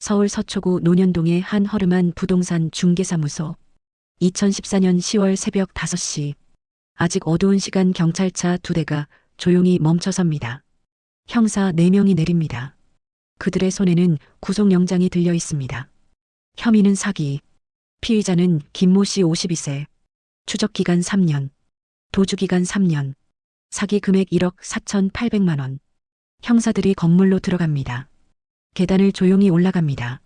서울 서초구 논현동의 한 허름한 부동산 중개사무소. 2014년 10월 새벽 5시. 아직 어두운 시간 경찰차 2대가 조용히 멈춰섭니다. 형사 4명이 내립니다. 그들의 손에는 구속영장이 들려 있습니다. 혐의는 사기. 피의자는 김모 씨 52세. 추적기간 3년. 도주기간 3년. 사기 금액 1억 4,800만 원. 형사들이 건물로 들어갑니다. 계단을 조용히 올라갑니다.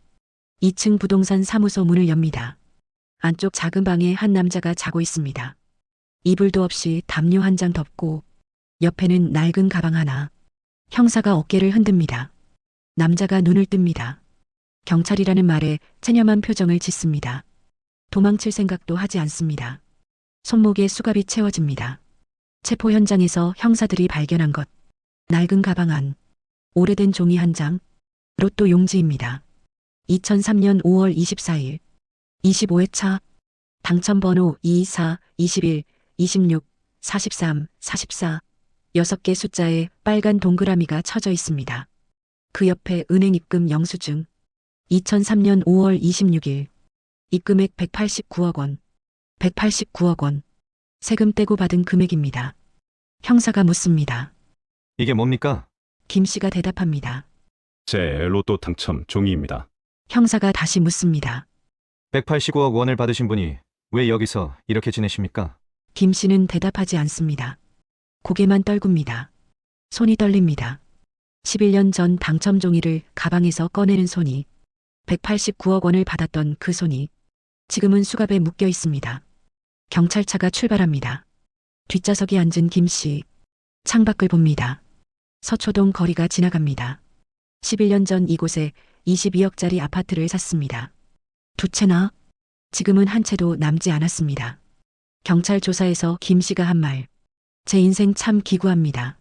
2층 부동산 사무소 문을 엽니다. 안쪽 작은 방에 한 남자가 자고 있습니다. 이불도 없이 담요 한 장 덮고 옆에는 낡은 가방 하나. 형사가 어깨를 흔듭니다. 남자가 눈을 뜹니다. 경찰이라는 말에 체념한 표정을 짓습니다. 도망칠 생각도 하지 않습니다. 손목에 수갑이 채워집니다. 체포 현장에서 형사들이 발견한 것. 낡은 가방 안. 오래된 종이 한 장. 로또 용지입니다. 2003년 5월 24일. 25회차. 당첨번호 24, 21, 26, 43, 44. 6개 숫자에 빨간 동그라미가 쳐져 있습니다. 그 옆에 은행 입금 영수증. 2003년 5월 26일. 입금액 189억 원. 189억 원. 세금 떼고 받은 금액입니다. 형사가 묻습니다. 이게 뭡니까? 김 씨가 대답합니다. 제 로또 당첨 종이입니다. 형사가 다시 묻습니다. 189억 원을 받으신 분이 왜 여기서 이렇게 지내십니까? 김 씨는 대답하지 않습니다. 고개만 떨굽니다. 손이 떨립니다. 11년 전 당첨 종이를 가방에서 꺼내는 손이, 189억 원을 받았던 그 손이 지금은 수갑에 묶여 있습니다. 경찰차가 출발합니다. 뒷좌석에 앉은 김 씨. 창밖을 봅니다. 서초동 거리가 지나갑니다. 11년 전 이곳에 22억짜리 아파트를 샀습니다. 2채나? 지금은 한 채도 남지 않았습니다. 경찰 조사에서 김 씨가 한 말. 제 인생 참 기구합니다.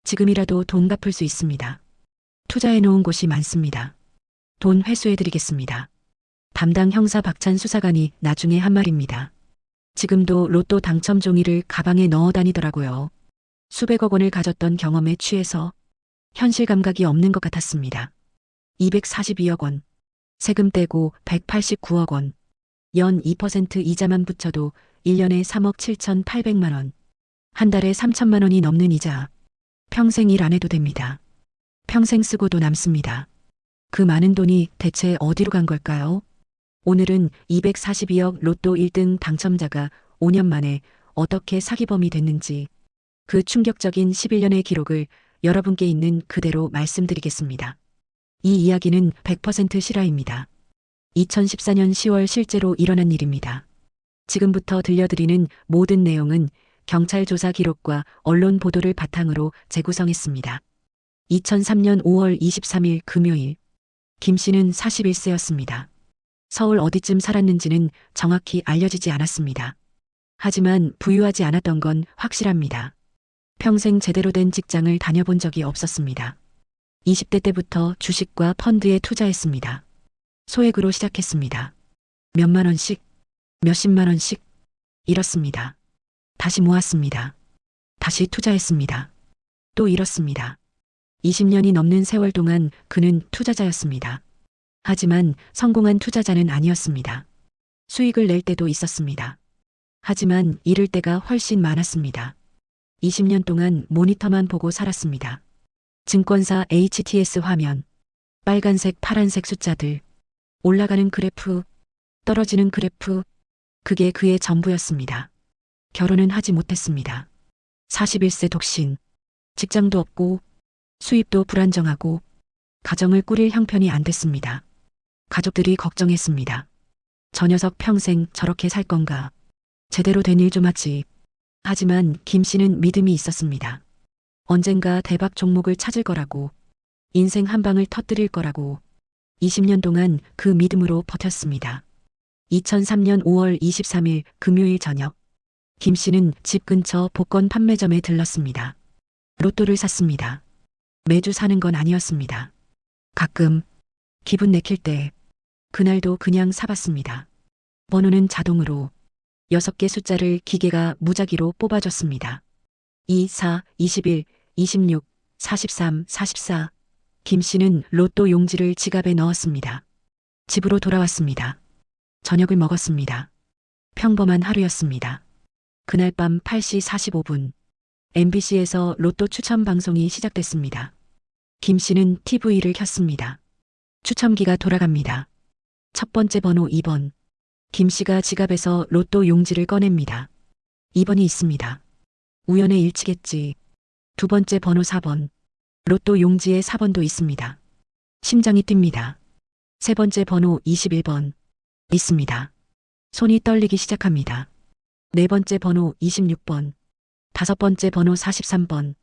지금이라도 돈 갚을 수 있습니다. 투자해 놓은 곳이 많습니다. 돈 회수해드리겠습니다. 담당 형사 박찬 수사관이 나중에 한 말입니다. 지금도 로또 당첨 종이를 가방에 넣어 다니더라고요. 수백억 원을 가졌던 경험에 취해서 현실 감각이 없는 것 같았습니다. 242억 원. 세금 떼고 189억 원. 연 2% 이자만 붙여도 1년에 3억 7,800만 원. 한 달에 3천만 원이 넘는 이자. 평생 일 안 해도 됩니다. 평생 쓰고도 남습니다. 그 많은 돈이 대체 어디로 간 걸까요? 오늘은 242억 로또 1등 당첨자가 5년 만에 어떻게 사기범이 됐는지 그 충격적인 11년의 기록을 여러분께 있는 그대로 말씀드리겠습니다. 이 이야기는 100% 실화입니다. 2014년 10월 실제로 일어난 일입니다. 지금부터 들려드리는 모든 내용은 경찰 조사 기록과 언론 보도를 바탕으로 재구성했습니다. 2003년 5월 23일 금요일. 김 씨는 41세였습니다. 서울 어디쯤 살았는지는 정확히 알려지지 않았습니다. 하지만 부유하지 않았던 건 확실합니다. 평생 제대로 된 직장을 다녀본 적이 없었습니다. 20대 때부터 주식과 펀드에 투자했습니다. 소액으로 시작했습니다. 몇만 원씩, 몇십만 원씩 잃었습니다. 다시 모았습니다. 다시 투자했습니다. 또 잃었습니다. 20년이 넘는 세월 동안 그는 투자자였습니다. 하지만 성공한 투자자는 아니었습니다. 수익을 낼 때도 있었습니다. 하지만 잃을 때가 훨씬 많았습니다. 20년 동안 모니터만 보고 살았습니다. 증권사 HTS 화면, 빨간색, 파란색 숫자들, 올라가는 그래프, 떨어지는 그래프, 그게 그의 전부였습니다. 결혼은 하지 못했습니다. 41세 독신, 직장도 없고 수입도 불안정하고 가정을 꾸릴 형편이 안 됐습니다. 가족들이 걱정했습니다. 저 녀석 평생 저렇게 살 건가? 제대로 된 일 좀 하지. 하지만 김 씨는 믿음이 있었습니다. 언젠가 대박 종목을 찾을 거라고, 인생 한 방을 터뜨릴 거라고 20년 동안 그 믿음으로 버텼습니다. 2003년 5월 23일 금요일 저녁. 김 씨는 집 근처 복권 판매점에 들렀습니다. 로또를 샀습니다. 매주 사는 건 아니었습니다. 가끔 기분 내킬 때 그날도 그냥 사봤습니다. 번호는 자동으로 6개 숫자를 기계가 무작위로 뽑아줬습니다. 24, 21, 26, 43, 44. 김 씨는 로또 용지를 지갑에 넣었습니다. 집으로 돌아왔습니다. 저녁을 먹었습니다. 평범한 하루였습니다. 그날 밤 8시 45분 MBC에서 로또 추첨 방송이 시작됐습니다. 김 씨는 TV를 켰습니다. 추첨기가 돌아갑니다. 첫 번째 번호 2번. 김 씨가 지갑에서 로또 용지를 꺼냅니다. 2번이 있습니다. 우연의 일치겠지. 두 번째 번호 4번. 로또 용지에 4번도 있습니다. 심장이 뜁니다. 세 번째 번호 21번. 있습니다. 손이 떨리기 시작합니다. 네 번째 번호 26번. 다섯 번째 번호 43번.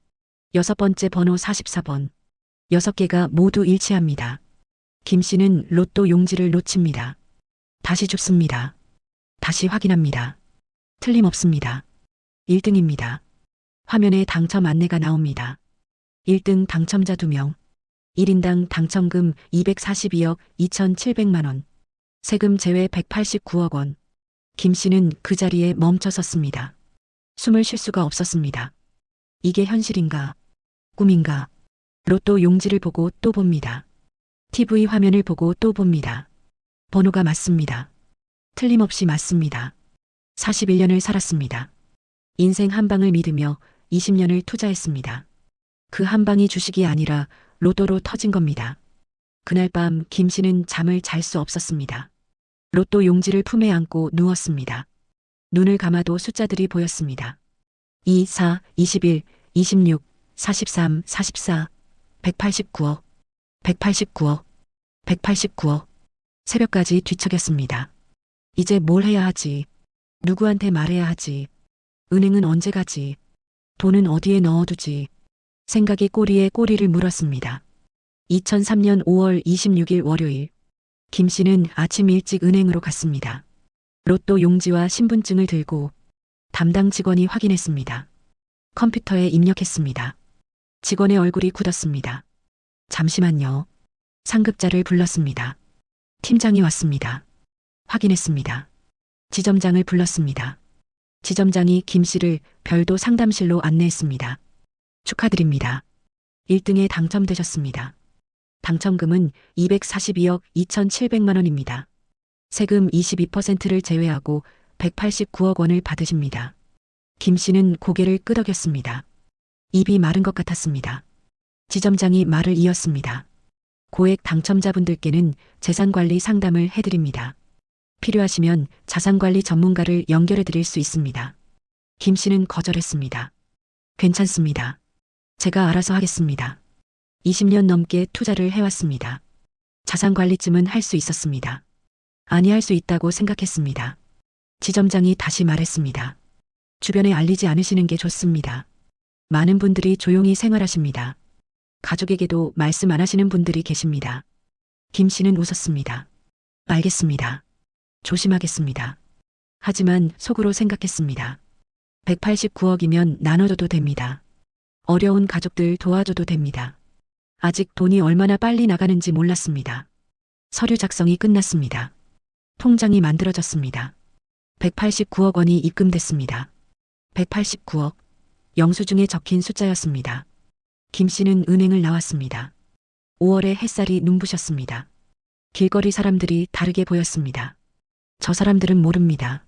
여섯 번째 번호 44번. 6개가 모두 일치합니다. 김 씨는 로또 용지를 놓칩니다. 다시 줍습니다. 다시 확인합니다. 틀림없습니다. 1등입니다. 화면에 당첨 안내가 나옵니다. 1등 당첨자 2명. 1인당 당첨금 242억 2,700만 원. 세금 제외 189억 원. 김 씨는 그 자리에 멈춰 섰습니다. 숨을 쉴 수가 없었습니다. 이게 현실인가? 꿈인가? 로또 용지를 보고 또 봅니다. TV 화면을 보고 또 봅니다. 번호가 맞습니다. 틀림없이 맞습니다. 41년을 살았습니다. 인생 한 방을 믿으며 20년을 투자했습니다. 그 한 방이 주식이 아니라 로또로 터진 겁니다. 그날 밤 김 씨는 잠을 잘 수 없었습니다. 로또 용지를 품에 안고 누웠습니다. 눈을 감아도 숫자들이 보였습니다. 2, 4, 21, 26, 43, 44, 189억, 189억, 189억. 새벽까지 뒤척였습니다. 이제 뭘 해야 하지? 누구한테 말해야 하지? 은행은 언제 가지? 돈은 어디에 넣어두지? 생각이 꼬리에 꼬리를 물었습니다. 2003년 5월 26일 월요일, 김 씨는 아침 일찍 은행으로 갔습니다. 로또 용지와 신분증을 들고 담당 직원이 확인했습니다. 컴퓨터에 입력했습니다. 직원의 얼굴이 굳었습니다. 잠시만요. 상급자를 불렀습니다. 팀장이 왔습니다. 확인했습니다. 지점장을 불렀습니다. 지점장이 김 씨를 별도 상담실로 안내했습니다. 축하드립니다. 1등에 당첨되셨습니다. 당첨금은 242억 2,700만 원입니다. 세금 22%를 제외하고 189억 원을 받으십니다. 김 씨는 고개를 끄덕였습니다. 입이 마른 것 같았습니다. 지점장이 말을 이었습니다. 고액 당첨자분들께는 재산관리 상담을 해드립니다. 필요하시면 자산관리 전문가를 연결해 드릴 수 있습니다. 김 씨는 거절했습니다. 괜찮습니다. 제가 알아서 하겠습니다. 20년 넘게 투자를 해왔습니다. 자산관리쯤은 할 수 있었습니다. 아니 할 수 있다고 생각했습니다. 지점장이 다시 말했습니다. 주변에 알리지 않으시는 게 좋습니다. 많은 분들이 조용히 생활하십니다. 가족에게도 말씀 안 하시는 분들이 계십니다. 김 씨는 웃었습니다. 알겠습니다. 조심하겠습니다. 하지만 속으로 생각했습니다. 189억이면 나눠줘도 됩니다. 어려운 가족들 도와줘도 됩니다. 아직 돈이 얼마나 빨리 나가는지 몰랐습니다. 서류 작성이 끝났습니다. 통장이 만들어졌습니다. 189억 원이 입금됐습니다. 189억. 영수증에 적힌 숫자였습니다. 김 씨는 은행을 나왔습니다. 5월의 햇살이 눈부셨습니다. 길거리 사람들이 다르게 보였습니다. 저 사람들은 모릅니다.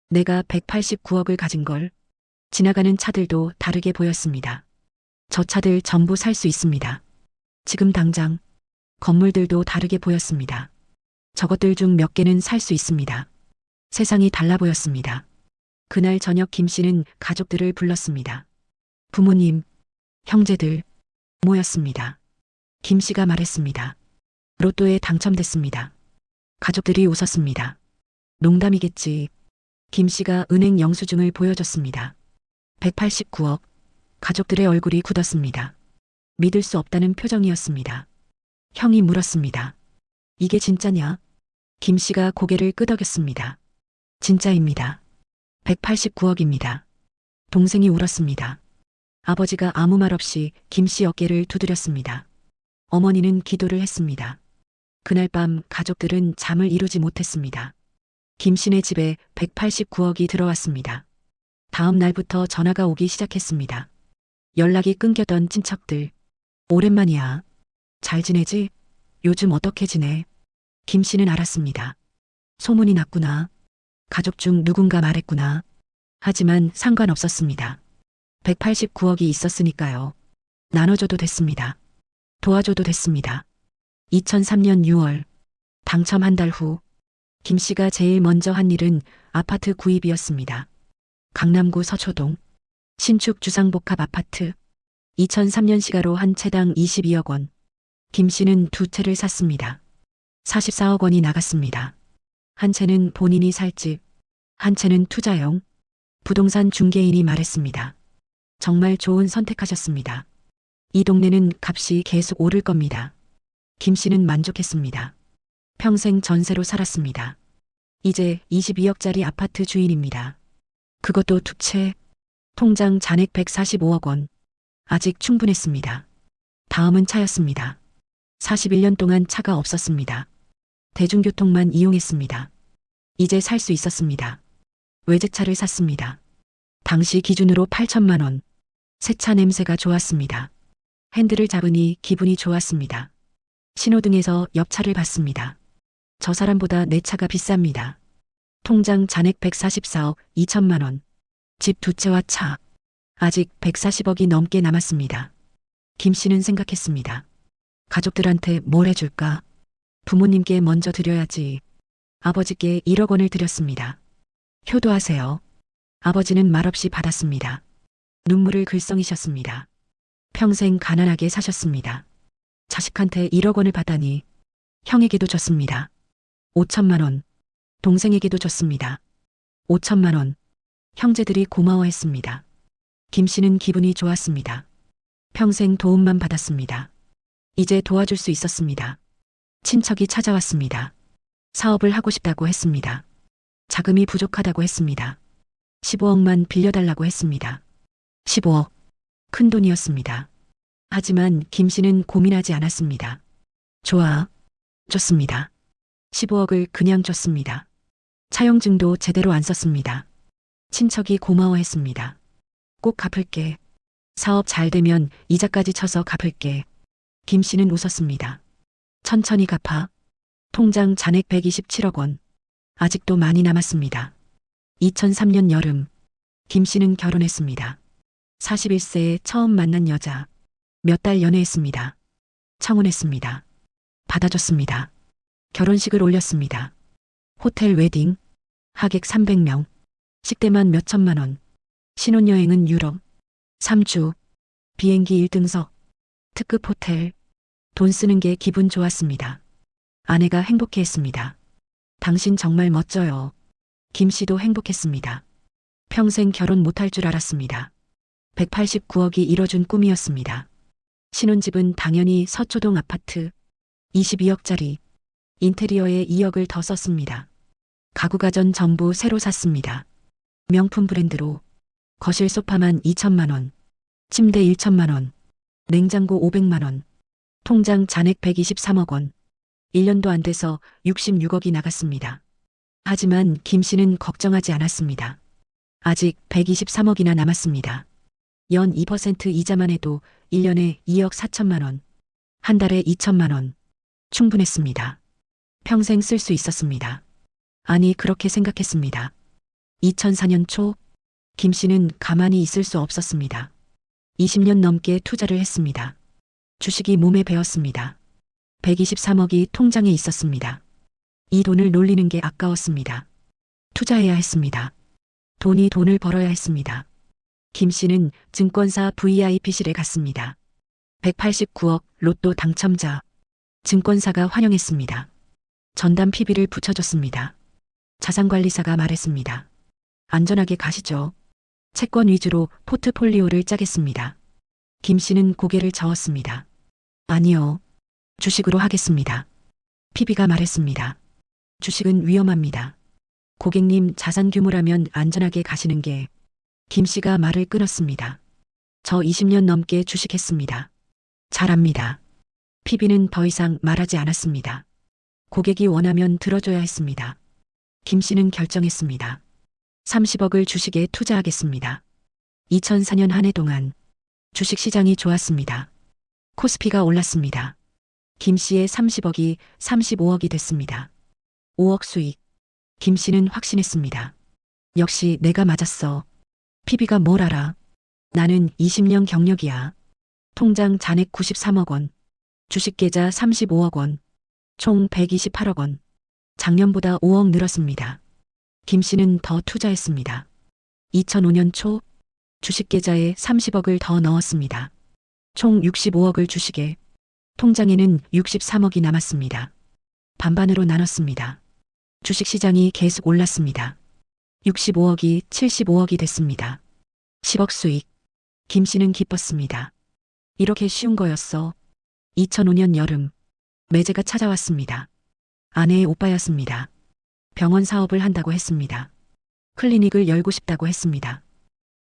내가 189억을 가진 걸. 지나가는 차들도 다르게 보였습니다. 저 차들 전부 살 수 있습니다. 지금 당장. 건물들도 다르게 보였습니다. 저것들 중 몇 개는 살 수 있습니다. 세상이 달라 보였습니다. 그날 저녁 김 씨는 가족들을 불렀습니다. 부모님, 형제들 모였습니다. 김 씨가 말했습니다. 로또에 당첨됐습니다. 가족들이 웃었습니다. 농담이겠지. 김 씨가 은행 영수증을 보여줬습니다. 189억. 가족들의 얼굴이 굳었습니다. 믿을 수 없다는 표정이었습니다. 형이 물었습니다. 이게 진짜냐? 김 씨가 고개를 끄덕였습니다. 진짜입니다. 189억입니다. 동생이 울었습니다. 아버지가 아무 말 없이 김 씨 어깨를 두드렸습니다. 어머니는 기도를 했습니다. 그날 밤 가족들은 잠을 이루지 못했습니다. 김 씨네 집에 189억이 들어왔습니다. 다음 날부터 전화가 오기 시작했습니다. 연락이 끊겼던 친척들. 오랜만이야. 잘 지내지? 요즘 어떻게 지내? 김 씨는 알았습니다. 소문이 났구나. 가족 중 누군가 말했구나. 하지만 상관없었습니다. 189억이 있었으니까요. 나눠줘도 됐습니다. 도와줘도 됐습니다. 2003년 6월 당첨 한 달 후 김 씨가 제일 먼저 한 일은 아파트 구입이었습니다. 강남구 서초동 신축 주상복합 아파트 2003년 시가로 한 채당 22억 원. 김 씨는 두 채를 샀습니다. 44억 원이 나갔습니다. 한 채는 본인이 살 집, 한 채는 투자용. 부동산 중개인이 말했습니다. 정말 좋은 선택하셨습니다. 이 동네는 값이 계속 오를 겁니다. 김 씨는 만족했습니다. 평생 전세로 살았습니다. 이제 22억짜리 아파트 주인입니다. 그것도 두 채, 통장 잔액 145억 원. 아직 충분했습니다. 다음은 차였습니다. 41년 동안 차가 없었습니다. 대중교통만 이용했습니다. 이제 살 수 있었습니다. 외제차를 샀습니다. 당시 기준으로 8천만 원. 새 차 냄새가 좋았습니다. 핸들을 잡으니 기분이 좋았습니다. 신호등에서 옆차를 봤습니다. 저 사람보다 내 차가 비쌉니다. 통장 잔액 144억 2천만 원. 집 두 채와 차. 아직 140억이 넘게 남았습니다. 김 씨는 생각했습니다. 가족들한테 뭘 해줄까? 부모님께 먼저 드려야지. 아버지께 1억 원을 드렸습니다. 효도하세요. 아버지는 말없이 받았습니다. 눈물을 글썽이셨습니다. 평생 가난하게 사셨습니다. 자식한테 1억 원을 받다니. 형에게도 줬습니다. 5천만 원. 동생에게도 줬습니다. 5천만 원. 형제들이 고마워했습니다. 김 씨는 기분이 좋았습니다. 평생 도움만 받았습니다. 이제 도와줄 수 있었습니다. 친척이 찾아왔습니다. 사업을 하고 싶다고 했습니다. 자금이 부족하다고 했습니다. 15억만 빌려달라고 했습니다. 15억. 큰 돈이었습니다. 하지만 김 씨는 고민하지 않았습니다. 좋아. 줬습니다. 15억을 그냥 줬습니다. 차용증도 제대로 안 썼습니다. 친척이 고마워했습니다. 꼭 갚을게. 사업 잘 되면 이자까지 쳐서 갚을게. 김 씨는 웃었습니다. 천천히 갚아. 통장 잔액 127억 원. 아직도 많이 남았습니다. 2003년 여름, 김 씨는 결혼했습니다. 41세에 처음 만난 여자. 몇 달 연애했습니다. 청혼했습니다. 받아줬습니다. 결혼식을 올렸습니다. 호텔 웨딩, 하객 300명, 식대만 몇 천만 원. 신혼여행은 유럽, 3주, 비행기 1등석, 특급 호텔. 돈 쓰는 게 기분 좋았습니다. 아내가 행복해했습니다. 당신 정말 멋져요. 김 씨도 행복했습니다. 평생 결혼 못할 줄 알았습니다. 189억이 이뤄준 꿈이었습니다. 신혼집은 당연히 서초동 아파트, 22억짜리. 인테리어에 2억을 더 썼습니다. 가구가전 전부 새로 샀습니다. 명품 브랜드로. 거실 소파만 2천만 원, 침대 1천만 원, 냉장고 500만 원, 통장 잔액 123억 원. 1년도 안 돼서 66억이 나갔습니다. 하지만 김 씨는 걱정하지 않았습니다. 아직 123억이나 남았습니다. 연 2% 이자만 해도 1년에 2억 4천만 원, 한 달에 2천만 원. 충분했습니다. 평생 쓸 수 있었습니다. 아니, 그렇게 생각했습니다. 2004년 초, 김 씨는 가만히 있을 수 없었습니다. 20년 넘게 투자를 했습니다. 주식이 몸에 배었습니다. 123억이 통장에 있었습니다. 이 돈을 놀리는 게 아까웠습니다. 투자해야 했습니다. 돈이 돈을 벌어야 했습니다. 김 씨는 증권사 VIP실에 갔습니다. 189억 로또 당첨자. 증권사가 환영했습니다. 전담 PB를 붙여줬습니다. 자산관리사가 말했습니다. 안전하게 가시죠. 채권 위주로 포트폴리오를 짜겠습니다. 김 씨는 고개를 저었습니다. 아니요. 주식으로 하겠습니다. PB가 말했습니다. 주식은 위험합니다. 고객님, 자산 규모라면 안전하게 가시는 게. 김 씨가 말을 끊었습니다. 저 20년 넘게 주식했습니다. 잘합니다. PB는 더 이상 말하지 않았습니다. 고객이 원하면 들어줘야 했습니다. 김 씨는 결정했습니다. 30억을 주식에 투자하겠습니다. 2004년 한 해 동안 주식 시장이 좋았습니다. 코스피가 올랐습니다. 김 씨의 30억이 35억이 됐습니다. 5억 수익. 김 씨는 확신했습니다. 역시 내가 맞았어. PB가 뭘 알아? 나는 20년 경력이야. 통장 잔액 93억 원. 주식 계좌 35억 원. 총 128억 원. 작년보다 5억 늘었습니다. 김 씨는 더 투자했습니다. 2005년 초 주식 계좌에 30억을 더 넣었습니다. 총 65억을 주식에, 통장에는 63억이 남았습니다. 반반으로 나눴습니다. 주식 시장이 계속 올랐습니다. 65억이 75억이 됐습니다. 10억 수익. 김 씨는 기뻤습니다. 이렇게 쉬운 거였어. 2005년 여름, 매제가 찾아왔습니다. 아내의 오빠였습니다. 병원 사업을 한다고 했습니다. 클리닉을 열고 싶다고 했습니다.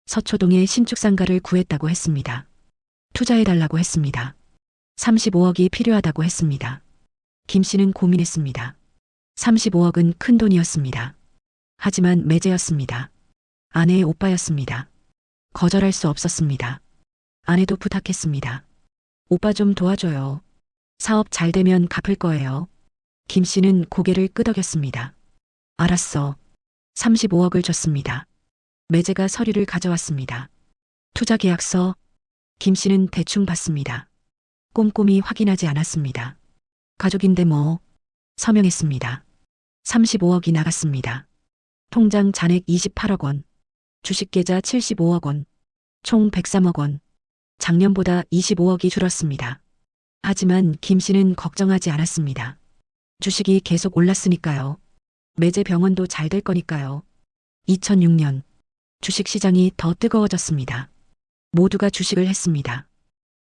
서초동에 신축 상가를 구했다고 했습니다. 투자해달라고 했습니다. 35억이 필요하다고 했습니다. 김 씨는 고민했습니다. 35억은 큰 돈이었습니다. 하지만 매제였습니다. 아내의 오빠였습니다. 거절할 수 없었습니다. 아내도 부탁했습니다. 오빠 좀 도와줘요. 사업 잘 되면 갚을 거예요. 김 씨는 고개를 끄덕였습니다. 알았어. 35억을 줬습니다. 매제가 서류를 가져왔습니다. 투자 계약서. 김 씨는 대충 받습니다. 꼼꼼히 확인하지 않았습니다. 가족인데 뭐. 서명했습니다. 35억이 나갔습니다. 통장 잔액 28억 원. 주식 계좌 75억 원. 총 103억 원. 작년보다 25억이 줄었습니다. 하지만 김 씨는 걱정하지 않았습니다. 주식이 계속 올랐으니까요. 매제 병원도 잘 될 거니까요. 2006년 주식 시장이 더 뜨거워졌습니다. 모두가 주식을 했습니다.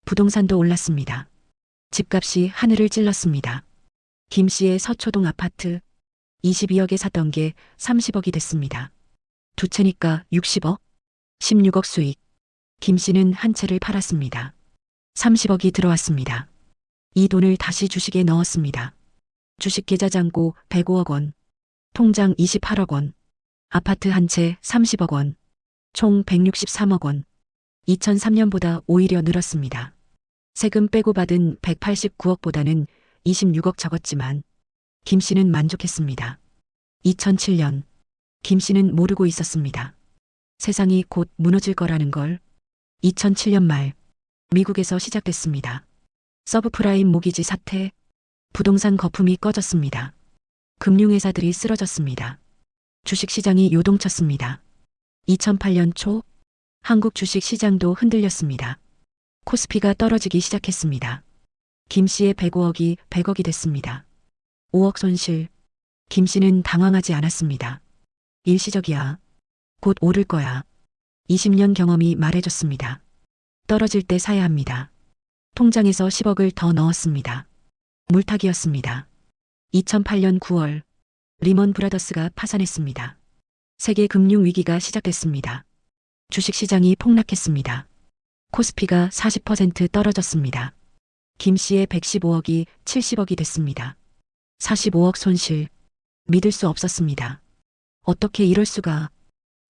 부동산도 올랐습니다. 집값이 하늘을 찔렀습니다. 김 씨의 서초동 아파트 22억에 샀던 게 30억이 됐습니다. 두 채니까 60억, 16억 수익. 김 씨는 한 채를 팔았습니다. 30억이 들어왔습니다. 이 돈을 다시 주식에 넣었습니다. 주식 계좌 잔고 105억 원, 통장 28억 원, 아파트 한 채 30억 원, 총 163억 원. 2003년보다 오히려 늘었습니다. 세금 빼고 받은 189억보다는 26억 적었지만 김 씨는 만족했습니다. 2007년 김 씨는 모르고 있었습니다. 세상이 곧 무너질 거라는 걸. 2007년 말 미국에서 시작됐습니다. 서브프라임 모기지 사태, 부동산 거품이 꺼졌습니다. 금융회사들이 쓰러졌습니다. 주식시장이 요동쳤습니다. 2008년 초 한국 주식시장도 흔들렸습니다. 코스피가 떨어지기 시작했습니다. 김 씨의 105억이 100억이 됐습니다. 5억 손실. 김 씨는 당황하지 않았습니다. 일시적이야. 곧 오를 거야. 20년 경험이 말해줬습니다. 떨어질 때 사야 합니다. 통장에서 10억을 더 넣었습니다. 물타기였습니다. 2008년 9월 리먼 브라더스가 파산했습니다. 세계 금융 위기가 시작됐습니다. 주식시장이 폭락했습니다. 코스피가 40% 떨어졌습니다. 김 씨의 115억이 70억이 됐습니다. 45억 손실. 믿을 수 없었습니다. 어떻게 이럴 수가.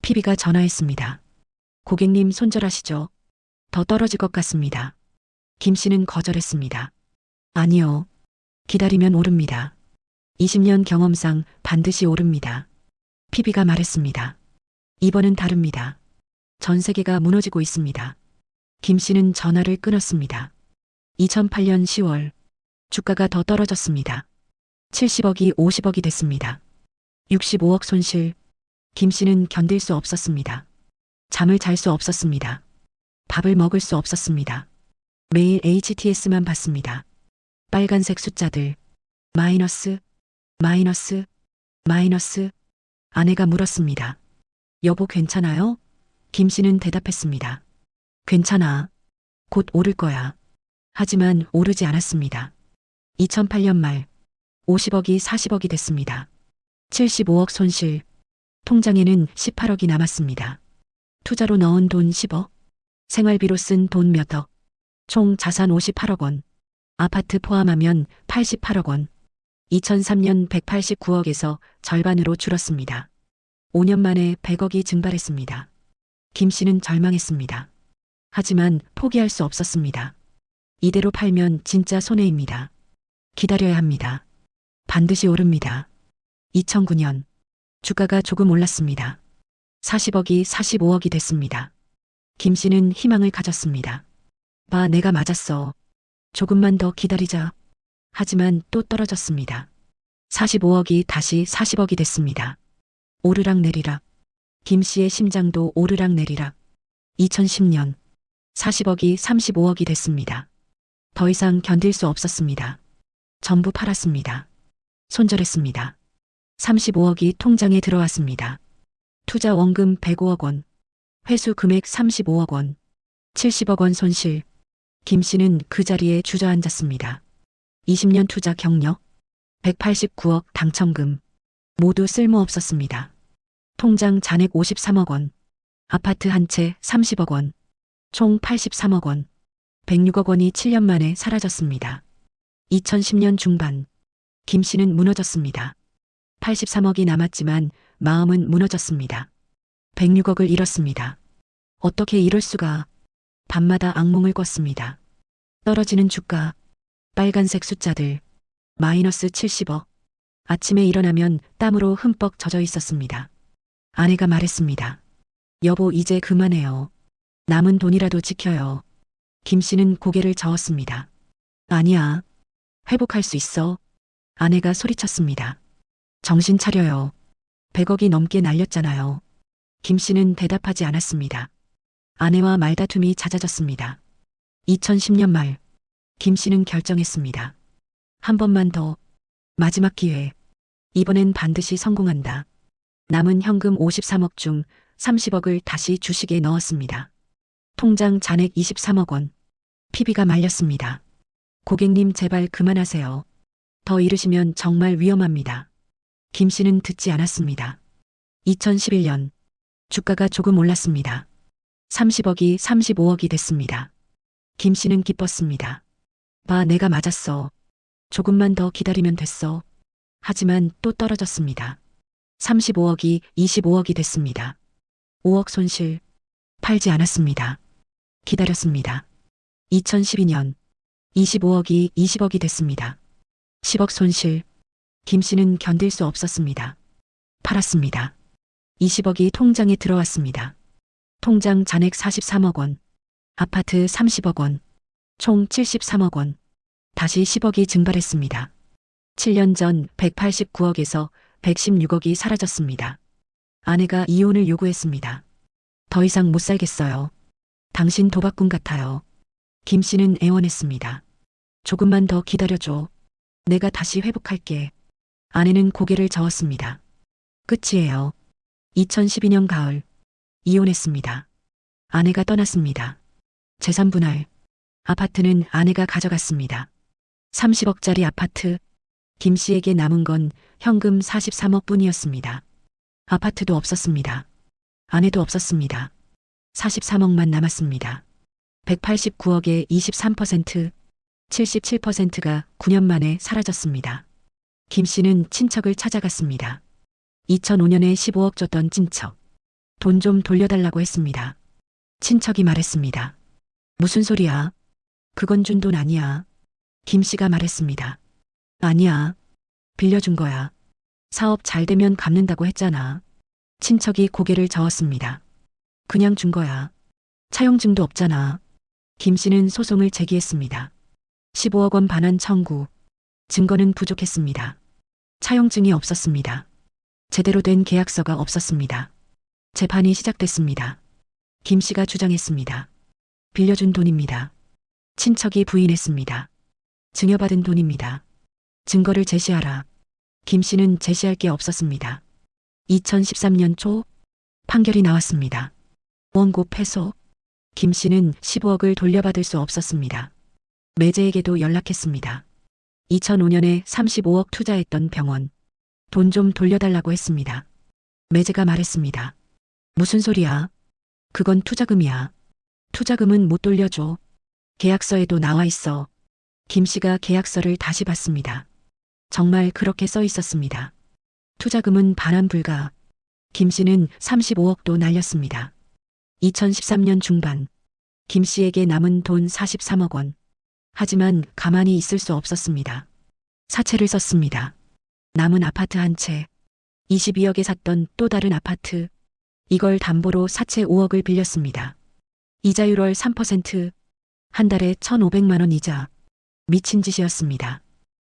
PB가 전화했습니다. 고객님 손절하시죠. 더 떨어질 것 같습니다. 김 씨는 거절했습니다. 아니요. 기다리면 오릅니다. 20년 경험상 반드시 오릅니다. PB가 말했습니다. 이번은 다릅니다. 전 세계가 무너지고 있습니다. 김 씨는 전화를 끊었습니다. 2008년 10월 주가가 더 떨어졌습니다. 70억이 50억이 됐습니다. 65억 손실. 김 씨는 견딜 수 없었습니다. 잠을 잘 수 없었습니다. 밥을 먹을 수 없었습니다. 매일 HTS만 봤습니다. 빨간색 숫자들. 마이너스, 마이너스, 마이너스. 아내가 물었습니다. 여보 괜찮아요? 김 씨는 대답했습니다. 괜찮아. 곧 오를 거야. 하지만 오르지 않았습니다. 2008년 말 50억이 40억이 됐습니다. 75억 손실. 통장에는 18억이 남았습니다. 투자로 넣은 돈 10억. 생활비로 쓴 돈 몇 억. 총 자산 58억 원. 아파트 포함하면 88억 원. 2003년 189억에서 절반으로 줄었습니다. 5년 만에 100억이 증발했습니다. 김 씨는 절망했습니다. 하지만 포기할 수 없었습니다. 이대로 팔면 진짜 손해입니다. 기다려야 합니다. 반드시 오릅니다. 2009년 주가가 조금 올랐습니다. 40억이 45억이 됐습니다. 김 씨는 희망을 가졌습니다. 봐, 내가 맞았어. 조금만 더 기다리자. 하지만 또 떨어졌습니다. 45억이 다시 40억이 됐습니다. 오르락 내리락. 김 씨의 심장도 오르락 내리락. 2010년 40억이 35억이 됐습니다. 더 이상 견딜 수 없었습니다. 전부 팔았습니다. 손절했습니다. 35억이 통장에 들어왔습니다. 투자 원금 105억 원, 회수 금액 35억 원, 70억 원 손실. 김 씨는 그 자리에 주저앉았습니다. 20년 투자 경력, 189억 당첨금, 모두 쓸모없었습니다. 통장 잔액 53억 원, 아파트 한 채 30억 원, 총 83억 원, 106억 원이 7년 만에 사라졌습니다. 2010년 중반, 김 씨는 무너졌습니다. 83억이 남았지만 마음은 무너졌습니다. 106억을 잃었습니다. 어떻게 이럴 수가. 밤마다 악몽을 꿨습니다. 떨어지는 주가, 빨간색 숫자들, 마이너스 70억. 아침에 일어나면 땀으로 흠뻑 젖어 있었습니다. 아내가 말했습니다. 여보, 이제 그만해요. 남은 돈이라도 지켜요. 김 씨는 고개를 저었습니다. 아니야. 회복할 수 있어. 아내가 소리쳤습니다. 정신 차려요. 100억이 넘게 날렸잖아요. 김 씨는 대답하지 않았습니다. 아내와 말다툼이 잦아졌습니다. 2010년 말, 김 씨는 결정했습니다. 한 번만 더. 마지막 기회. 이번엔 반드시 성공한다. 남은 현금 53억 중 30억을 다시 주식에 넣었습니다. 통장 잔액 23억 원. PB가 말렸습니다. 고객님, 제발 그만하세요. 더 잃으시면 정말 위험합니다. 김 씨는 듣지 않았습니다. 2011년 주가가 조금 올랐습니다. 30억이 35억이 됐습니다. 김 씨는 기뻤습니다. 봐, 내가 맞았어. 조금만 더 기다리면 됐어. 하지만 또 떨어졌습니다. 35억이 25억이 됐습니다. 5억 손실. 팔지 않았습니다. 기다렸습니다. 2012년 25억이 20억이 됐습니다. 10억 손실. 김 씨는 견딜 수 없었습니다. 팔았습니다. 20억이 통장에 들어왔습니다. 통장 잔액 43억 원, 아파트 30억 원, 총 73억 원, 다시 10억이 증발했습니다. 7년 전 189억에서 116억이 사라졌습니다. 아내가 이혼을 요구했습니다. 더 이상 못 살겠어요. 당신 도박꾼 같아요. 김 씨는 애원했습니다. 조금만 더 기다려줘. 내가 다시 회복할게. 아내는 고개를 저었습니다. 끝이에요. 2012년 가을, 이혼했습니다. 아내가 떠났습니다. 재산 분할. 아파트는 아내가 가져갔습니다. 30억짜리 아파트. 김 씨에게 남은 건 현금 43억 뿐이었습니다. 아파트도 없었습니다. 아내도 없었습니다. 43억만 남았습니다. 189억의 23%, 77%가 9년 만에 사라졌습니다. 김 씨는 친척을 찾아갔습니다. 2005년에 15억 줬던 친척. 돈 좀 돌려달라고 했습니다. 친척이 말했습니다. 무슨 소리야? 그건 준 돈 아니야. 김 씨가 말했습니다. 아니야. 빌려준 거야. 사업 잘 되면 갚는다고 했잖아. 친척이 고개를 저었습니다. 그냥 준 거야. 차용증도 없잖아. 김 씨는 소송을 제기했습니다. 15억 원 반환 청구. 증거는 부족했습니다. 차용증이 없었습니다. 제대로 된 계약서가 없었습니다. 재판이 시작됐습니다. 김 씨가 주장했습니다. 빌려준 돈입니다. 친척이 부인했습니다. 증여받은 돈입니다. 증거를 제시하라. 김 씨는 제시할 게 없었습니다. 2013년 초 판결이 나왔습니다. 원고 패소. 김 씨는 15억을 돌려받을 수 없었습니다. 매제에게도 연락했습니다. 2005년에 35억 투자했던 병원. 돈 좀 돌려달라고 했습니다. 매제가 말했습니다. 무슨 소리야? 그건 투자금이야. 투자금은 못 돌려줘. 계약서에도 나와 있어. 김 씨가 계약서를 다시 봤습니다. 정말 그렇게 써 있었습니다. 투자금은 반환 불가. 김 씨는 35억도 날렸습니다. 2013년 중반, 김 씨에게 남은 돈 43억 원. 하지만 가만히 있을 수 없었습니다. 사채를 썼습니다. 남은 아파트 한 채, 22억에 샀던 또 다른 아파트, 이걸 담보로 사채 5억을 빌렸습니다. 이자율 월 3%, 한 달에 1,500만 원 이자. 미친 짓이었습니다.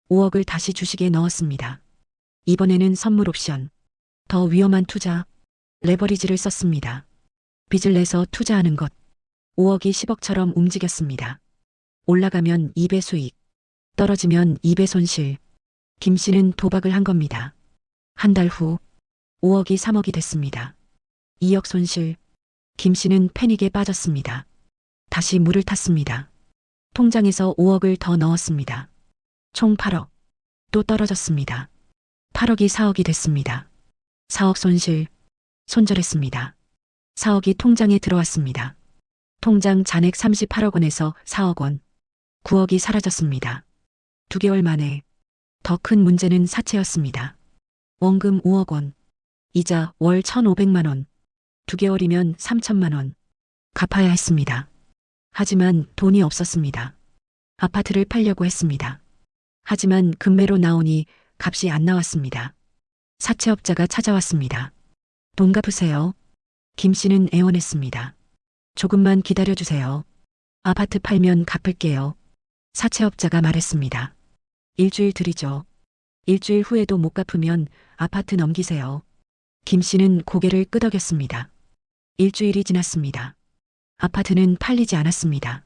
5억을 다시 주식에 넣었습니다. 이번에는 선물 옵션. 더 위험한 투자, 레버리지를 썼습니다. 빚을 내서 투자하는 것. 5억이 10억처럼 움직였습니다. 올라가면 2배 수익, 떨어지면 2배 손실. 김 씨는 도박을 한 겁니다. 한 달 후 5억이 3억이 됐습니다. 2억 손실. 김 씨는 패닉에 빠졌습니다. 다시 물을 탔습니다. 통장에서 5억을 더 넣었습니다. 총 8억. 또 떨어졌습니다. 8억이 4억이 됐습니다. 4억 손실. 손절했습니다. 4억이 통장에 들어왔습니다. 통장 잔액 38억 원에서 4억 원. 9억이 사라졌습니다. 2개월 만에. 더 큰 문제는 사채였습니다. 원금 5억 원. 이자 월 1,500만 원. 2개월이면 3천만 원. 갚아야 했습니다. 하지만 돈이 없었습니다. 아파트를 팔려고 했습니다. 하지만 금매로 나오니 값이 안 나왔습니다. 사채업자가 찾아왔습니다. 돈 갚으세요. 김 씨는 애원했습니다. 조금만 기다려주세요. 아파트 팔면 갚을게요. 사채업자가 말했습니다. 일주일 드리죠. 일주일 후에도 못 갚으면 아파트 넘기세요. 김 씨는 고개를 끄덕였습니다. 일주일이 지났습니다. 아파트는 팔리지 않았습니다.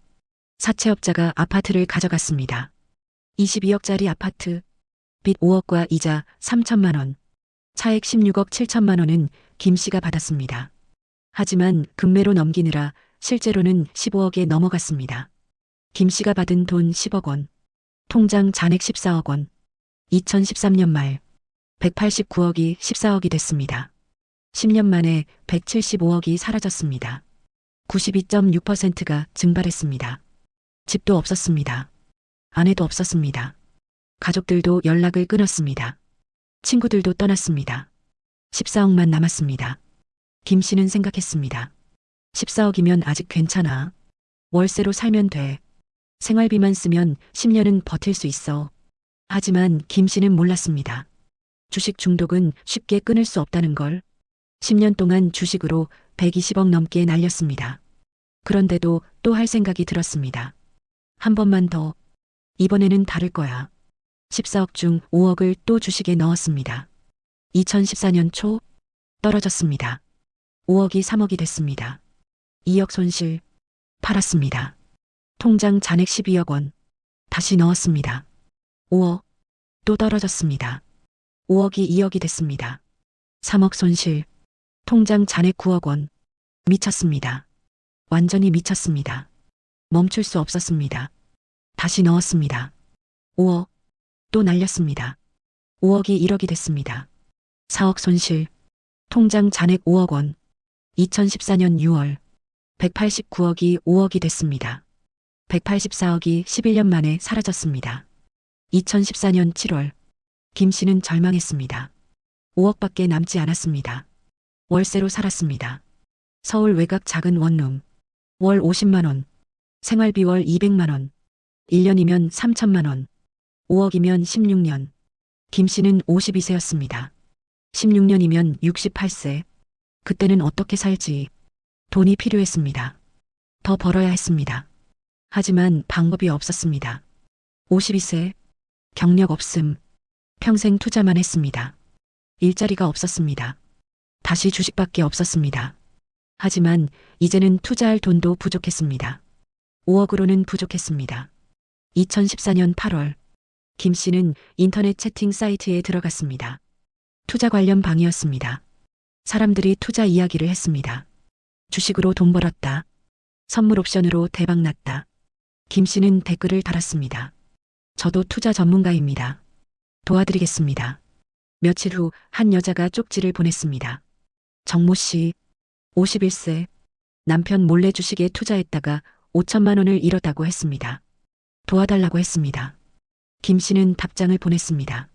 사채업자가 아파트를 가져갔습니다. 22억짜리 아파트, 빚 5억과 이자 3천만 원, 차액 16억 7천만 원은 김 씨가 받았습니다. 하지만 금매로 넘기느라 실제로는 15억에 넘어갔습니다. 김 씨가 받은 돈 10억 원, 통장 잔액 14억 원, 2013년 말 189억이 14억이 됐습니다. 10년 만에 175억이 사라졌습니다. 92.6%가 증발했습니다. 집도 없었습니다. 아내도 없었습니다. 가족들도 연락을 끊었습니다. 친구들도 떠났습니다. 14억만 남았습니다. 김 씨는 생각했습니다. 14억이면 아직 괜찮아. 월세로 살면 돼. 생활비만 쓰면 10년은 버틸 수 있어. 하지만 김 씨는 몰랐습니다. 주식 중독은 쉽게 끊을 수 없다는 걸. 10년 동안 주식으로 120억 넘게 날렸습니다. 그런데도 또 할 생각이 들었습니다. 한 번만 더. 이번에는 다를 거야. 14억 중 5억을 또 주식에 넣었습니다. 2014년 초 떨어졌습니다. 5억이 3억이 됐습니다. 2억 손실. 팔았습니다. 통장 잔액 12억 원. 다시 넣었습니다. 5억. 또 떨어졌습니다. 5억이 2억이 됐습니다. 3억 손실. 통장 잔액 9억 원. 미쳤습니다. 완전히 미쳤습니다. 멈출 수 없었습니다. 다시 넣었습니다. 5억. 또 날렸습니다. 5억이 1억이 됐습니다. 4억 손실. 통장 잔액 5억 원. 2014년 6월 189억이 5억이 됐습니다. 184억이 11년 만에 사라졌습니다. 2014년 7월 김 씨는 절망했습니다. 5억밖에 남지 않았습니다. 월세로 살았습니다. 서울 외곽 작은 원룸. 월 50만 원. 생활비 월 200만 원. 1년이면 3천만 원. 5억이면 16년. 김 씨는 52세였습니다. 16년이면 68세. 그때는 어떻게 살지? 돈이 필요했습니다. 더 벌어야 했습니다. 하지만 방법이 없었습니다. 52세. 경력 없음. 평생 투자만 했습니다. 일자리가 없었습니다. 다시 주식밖에 없었습니다. 하지만 이제는 투자할 돈도 부족했습니다. 5억으로는 부족했습니다. 2014년 8월 김 씨는 인터넷 채팅 사이트에 들어갔습니다. 투자 관련 방이었습니다. 사람들이 투자 이야기를 했습니다. 주식으로 돈 벌었다. 선물 옵션으로 대박 났다. 김 씨는 댓글을 달았습니다. 저도 투자 전문가입니다. 도와드리겠습니다. 며칠 후 한 여자가 쪽지를 보냈습니다. 정모 씨, 51세, 남편 몰래 주식에 투자했다가 5천만 원을 잃었다고 했습니다. 도와달라고 했습니다. 김 씨는 답장을 보냈습니다.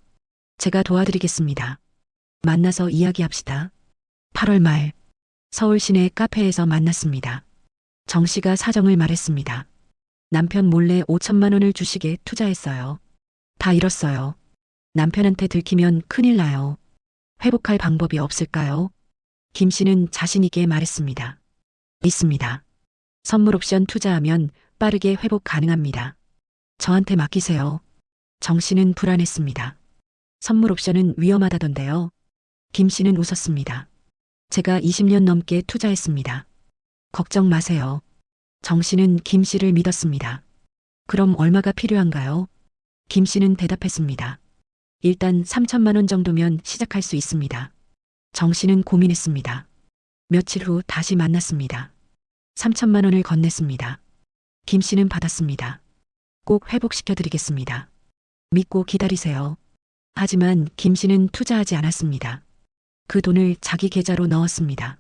제가 도와드리겠습니다. 만나서 이야기합시다. 8월 말 서울 시내 카페에서 만났습니다. 정 씨가 사정을 말했습니다. 남편 몰래 5천만 원을 주식에 투자했어요. 다 잃었어요. 남편한테 들키면 큰일 나요. 회복할 방법이 없을까요? 김 씨는 자신있게 말했습니다. 있습니다. 선물 옵션 투자하면 빠르게 회복 가능합니다. 저한테 맡기세요. 정 씨는 불안했습니다. 선물 옵션은 위험하다던데요. 김 씨는 웃었습니다. 제가 20년 넘게 투자했습니다. 걱정 마세요. 정 씨는 김 씨를 믿었습니다. 그럼 얼마가 필요한가요? 김 씨는 대답했습니다. 일단 3천만 원 정도면 시작할 수 있습니다. 정 씨는 고민했습니다. 며칠 후 다시 만났습니다. 3천만 원을 건넸습니다. 김 씨는 받았습니다. 꼭 회복시켜 드리겠습니다. 믿고 기다리세요. 하지만 김 씨는 투자하지 않았습니다. 그 돈을 자기 계좌로 넣었습니다.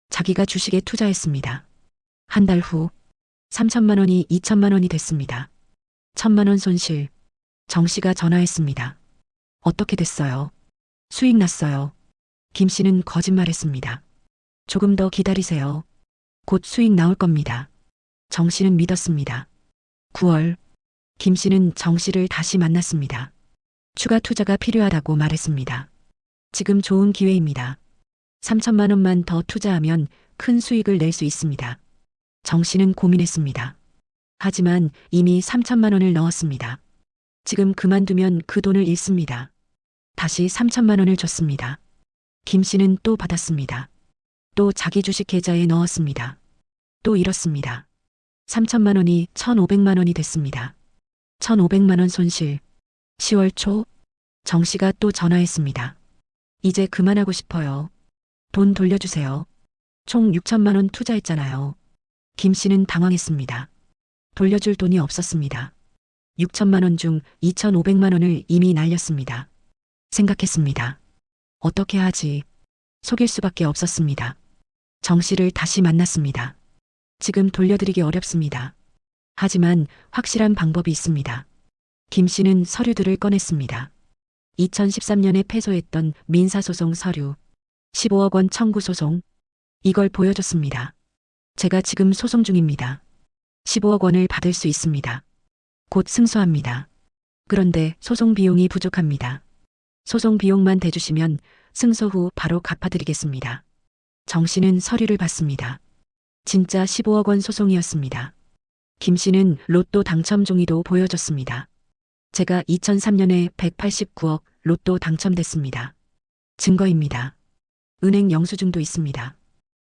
자기가 주식에 투자했습니다. 한 달 후 3천만 원이 2천만 원이 됐습니다. 1천만 원 손실. 정 씨가 전화했습니다. 어떻게 됐어요? 수익 났어요. 김 씨는 거짓말했습니다. 조금 더 기다리세요. 곧 수익 나올 겁니다. 정 씨는 믿었습니다. 9월, 김 씨는 정 씨를 다시 만났습니다. 추가 투자가 필요하다고 말했습니다. 지금 좋은 기회입니다. 3천만 원만 더 투자하면 큰 수익을 낼 수 있습니다. 정 씨는 고민했습니다. 하지만 이미 3천만 원을 넣었습니다. 지금 그만두면 그 돈을 잃습니다. 다시 3천만 원을 줬습니다. 김 씨는 또 받았습니다. 또 자기 주식 계좌에 넣었습니다. 또 잃었습니다. 3천만 원이 1,500만 원이 됐습니다. 1,500만 원 손실. 10월 초, 정 씨가 또 전화했습니다. 이제 그만하고 싶어요. 돈 돌려주세요. 총 6천만 원 투자했잖아요. 김 씨는 당황했습니다. 돌려줄 돈이 없었습니다. 6천만 원 중 2,500만 원을 이미 날렸습니다. 생각했습니다. 어떻게 하지? 속일 수밖에 없었습니다. 정 씨를 다시 만났습니다. 지금 돌려드리기 어렵습니다. 하지만 확실한 방법이 있습니다. 김 씨는 서류들을 꺼냈습니다. 2013년에 패소했던 민사소송 서류, 15억 원 청구 소송, 이걸 보여줬습니다. 제가 지금 소송 중입니다. 15억 원을 받을 수 있습니다. 곧 승소합니다. 그런데 소송 비용이 부족합니다. 소송 비용만 대주시면 승소 후 바로 갚아드리겠습니다. 정 씨는 서류를 받습니다. 진짜 15억 원 소송이었습니다. 김 씨는 로또 당첨 종이도 보여줬습니다. 제가 2003년에 189억 로또 당첨됐습니다. 증거입니다. 은행 영수증도 있습니다.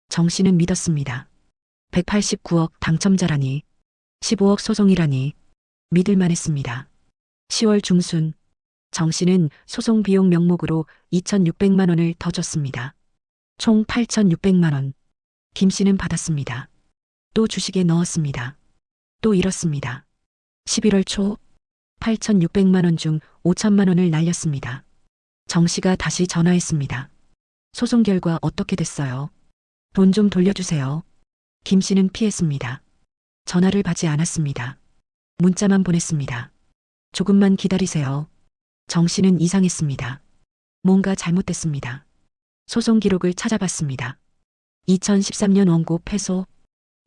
정 씨는 믿었습니다. 189억 당첨자라니, 15억 소송이라니 믿을만 했습니다. 10월 중순, 정 씨는 소송 비용 명목으로 2,600만 원을 더 줬습니다. 총 8,600만 원. 김 씨는 받았습니다. 또 주식에 넣었습니다. 또 잃었습니다. 11월 초, 8,600만 원 중 5천만 원을 날렸습니다. 정 씨가 다시 전화했습니다. 소송 결과 어떻게 됐어요? 돈 좀 돌려주세요. 김 씨는 피했습니다. 전화를 받지 않았습니다. 문자만 보냈습니다. 조금만 기다리세요. 정 씨는 이상했습니다. 뭔가 잘못됐습니다. 소송 기록을 찾아봤습니다. 2013년 원고 패소,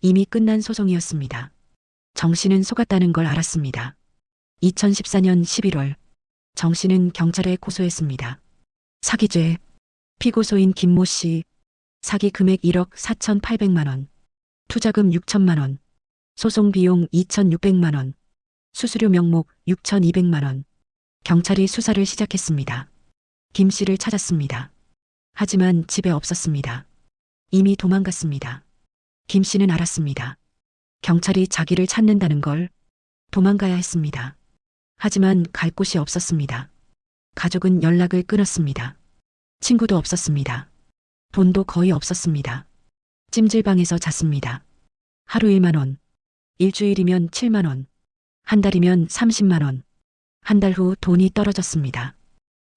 이미 끝난 소송이었습니다. 정 씨는 속았다는 걸 알았습니다. 2014년 11월, 정 씨는 경찰에 고소했습니다. 사기죄, 피고소인 김모 씨, 사기 금액 1억 4,800만 원, 투자금 6천만 원, 소송 비용 2,600만 원, 수수료 명목 6,200만 원. 경찰이 수사를 시작했습니다. 김 씨를 찾았습니다. 하지만 집에 없었습니다. 이미 도망갔습니다. 김 씨는 알았습니다. 경찰이 자기를 찾는다는 걸. 도망가야 했습니다. 하지만 갈 곳이 없었습니다. 가족은 연락을 끊었습니다. 친구도 없었습니다. 돈도 거의 없었습니다. 찜질방에서 잤습니다. 하루 1만 원, 일주일이면 7만 원, 한 달이면 30만 원. 한 달 후 돈이 떨어졌습니다.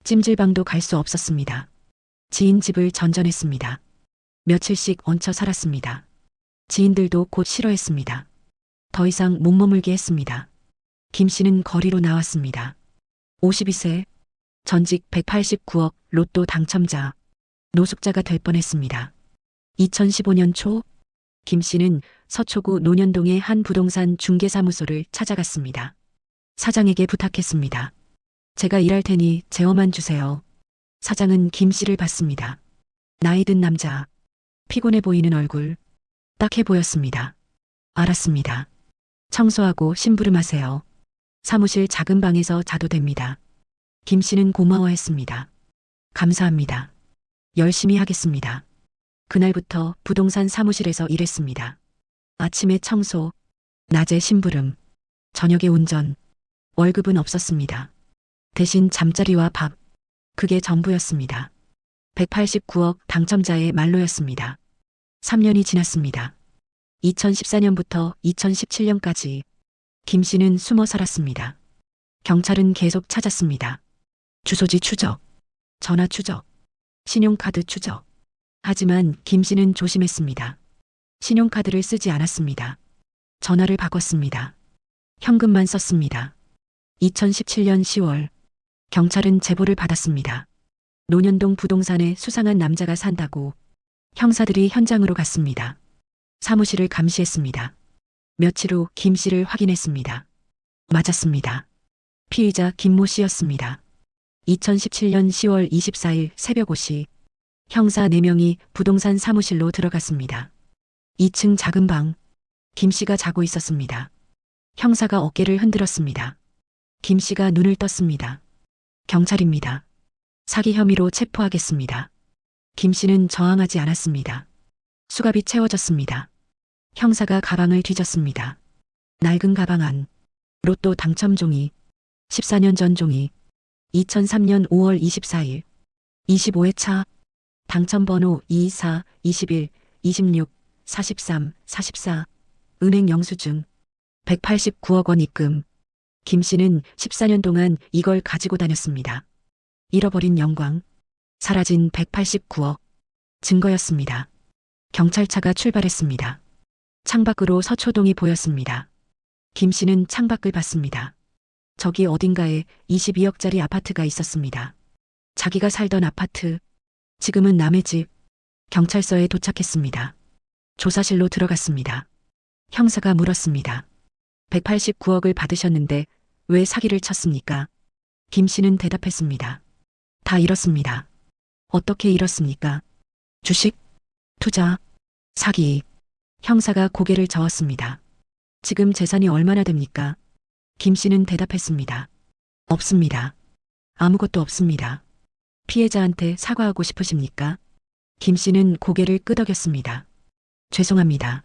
찜질방도 갈 수 없었습니다. 지인 집을 전전했습니다. 며칠씩 얹혀 살았습니다. 지인들도 곧 싫어했습니다. 더 이상 못 머물게 했습니다. 김 씨는 거리로 나왔습니다. 52세, 전직 189억 로또 당첨자, 노숙자가 될 뻔했습니다. 2015년 초, 김 씨는 서초구 논현동의 한 부동산 중개사무소를 찾아갔습니다. 사장에게 부탁했습니다. 제가 일할 테니 제어만 주세요. 사장은 김 씨를 봤습니다. 나이 든 남자, 피곤해 보이는 얼굴, 딱해 보였습니다. 알았습니다. 청소하고 심부름하세요. 사무실 작은 방에서 자도 됩니다. 김 씨는 고마워했습니다. 감사합니다. 열심히 하겠습니다. 그날부터 부동산 사무실에서 일했습니다. 아침에 청소, 낮에 심부름, 저녁에 운전, 월급은 없었습니다. 대신 잠자리와 밥, 그게 전부였습니다. 189억 당첨자의 말로였습니다. 3년이 지났습니다. 2014년부터 2017년까지 김 씨는 숨어 살았습니다. 경찰은 계속 찾았습니다. 주소지 추적, 전화 추적, 신용카드 추적. 하지만 김 씨는 조심했습니다. 신용카드를 쓰지 않았습니다. 전화를 바꿨습니다. 현금만 썼습니다. 2017년 10월 경찰은 제보를 받았습니다. 논현동 부동산에 수상한 남자가 산다고 형사들이 현장으로 갔습니다. 사무실을 감시했습니다. 며칠 후 김 씨를 확인했습니다. 맞았습니다. 피의자 김모 씨였습니다. 2017년 10월 24일 새벽 5시 형사 4명이 부동산 사무실로 들어갔습니다. 2층 작은 방, 김 씨가 자고 있었습니다. 형사가 어깨를 흔들었습니다. 김 씨가 눈을 떴습니다. 경찰입니다. 사기 혐의로 체포하겠습니다. 김 씨는 저항하지 않았습니다. 수갑이 채워졌습니다. 형사가 가방을 뒤졌습니다. 낡은 가방 안, 로또 당첨 종이, 14년 전 종이, 2003년 5월 24일, 25회 차, 당첨번호 24, 21, 26, 43, 44, 은행 영수증, 189억 원 입금. 김 씨는 14년 동안 이걸 가지고 다녔습니다. 잃어버린 영광, 사라진 189억, 증거였습니다. 경찰차가 출발했습니다. 창밖으로 서초동이 보였습니다. 김 씨는 창밖을 봤습니다. 저기 어딘가에 22억짜리 아파트가 있었습니다. 자기가 살던 아파트, 지금은 남의 집. 경찰서에 도착했습니다. 조사실로 들어갔습니다. 형사가 물었습니다. 189억을 받으셨는데 왜 사기를 쳤습니까? 김 씨는 대답했습니다. 다 잃었습니다. 어떻게 잃었습니까? 주식, 투자, 사기. 형사가 고개를 저었습니다. 지금 재산이 얼마나 됩니까? 김 씨는 대답했습니다. 없습니다. 아무것도 없습니다. 피해자한테 사과하고 싶으십니까? 김 씨는 고개를 끄덕였습니다. 죄송합니다.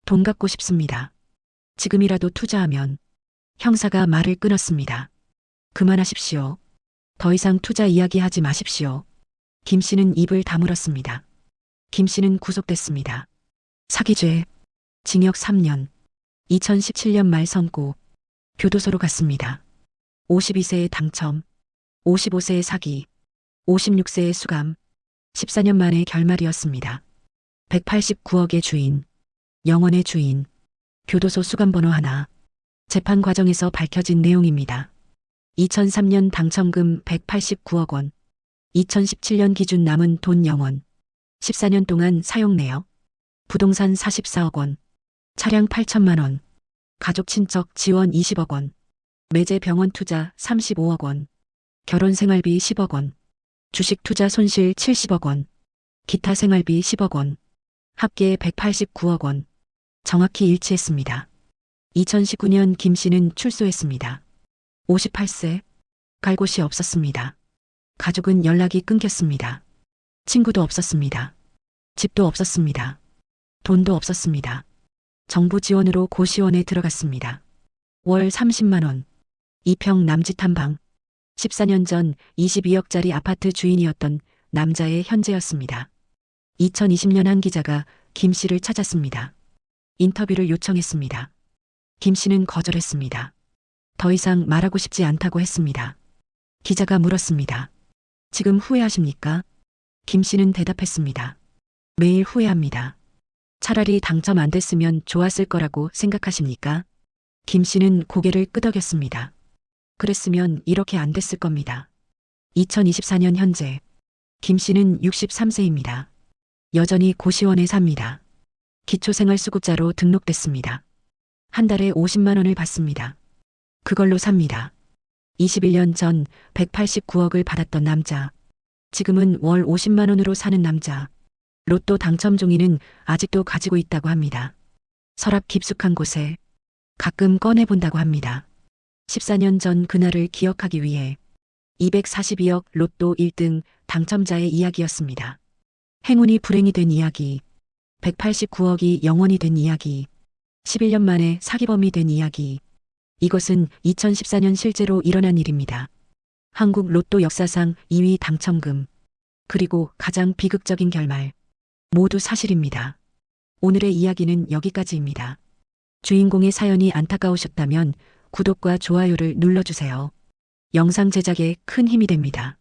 돈 갖고 싶습니다. 지금이라도 투자하면. 형사가 말을 끊었습니다. 그만하십시오. 더 이상 투자 이야기 하지 마십시오. 김 씨는 입을 다물었습니다. 김 씨는 구속됐습니다. 사기죄, 징역 3년, 2017년 말 선고, 교도소로 갔습니다. 52세에 당첨, 55세에 사기, 56세에 수감, 14년 만에 결말이었습니다. 189억의 주인, 영원의 주인, 교도소 수감번호 하나, 재판 과정에서 밝혀진 내용입니다. 2003년 당첨금 189억 원, 2017년 기준 남은 돈 영원, 14년 동안 사용 내역, 부동산 44억 원, 차량 8천만 원, 가족 친척 지원 20억 원, 매제 병원 투자 35억 원, 결혼 생활비 10억 원, 주식 투자 손실 70억 원, 기타 생활비 10억 원, 합계 189억 원, 정확히 일치했습니다. 2019년 김 씨는 출소했습니다. 58세, 갈 곳이 없었습니다. 가족은 연락이 끊겼습니다. 친구도 없었습니다. 집도 없었습니다. 돈도 없었습니다. 정부 지원으로 고시원에 들어갔습니다. 월 30만 원, 2평 남짓 한 방, 14년 전 22억짜리 아파트 주인이었던 남자의 현재였습니다. 2020년 한 기자가 김 씨를 찾았습니다. 인터뷰를 요청했습니다. 김 씨는 거절했습니다. 더 이상 말하고 싶지 않다고 했습니다. 기자가 물었습니다. 지금 후회하십니까? 김 씨는 대답했습니다. 매일 후회합니다. 차라리 당첨 안 됐으면 좋았을 거라고 생각하십니까? 김 씨는 고개를 끄덕였습니다. 그랬으면 이렇게 안 됐을 겁니다. 2024년 현재 김 씨는 63세입니다. 여전히 고시원에 삽니다. 기초생활수급자로 등록됐습니다. 한 달에 50만 원을 받습니다. 그걸로 삽니다. 21년 전 189억을 받았던 남자. 지금은 월 50만 원으로 사는 남자. 로또 당첨 종이는 아직도 가지고 있다고 합니다. 서랍 깊숙한 곳에 가끔 꺼내본다고 합니다. 14년 전 그날을 기억하기 위해 242억 로또 1등 당첨자의 이야기였습니다. 행운이 불행이 된 이야기, 189억이 영원이 된 이야기, 11년 만에 사기범이 된 이야기. 이것은 2014년 실제로 일어난 일입니다. 한국 로또 역사상 2위 당첨금, 그리고 가장 비극적인 결말. 모두 사실입니다. 오늘의 이야기는 여기까지입니다. 주인공의 사연이 안타까우셨다면 구독과 좋아요를 눌러주세요. 영상 제작에 큰 힘이 됩니다.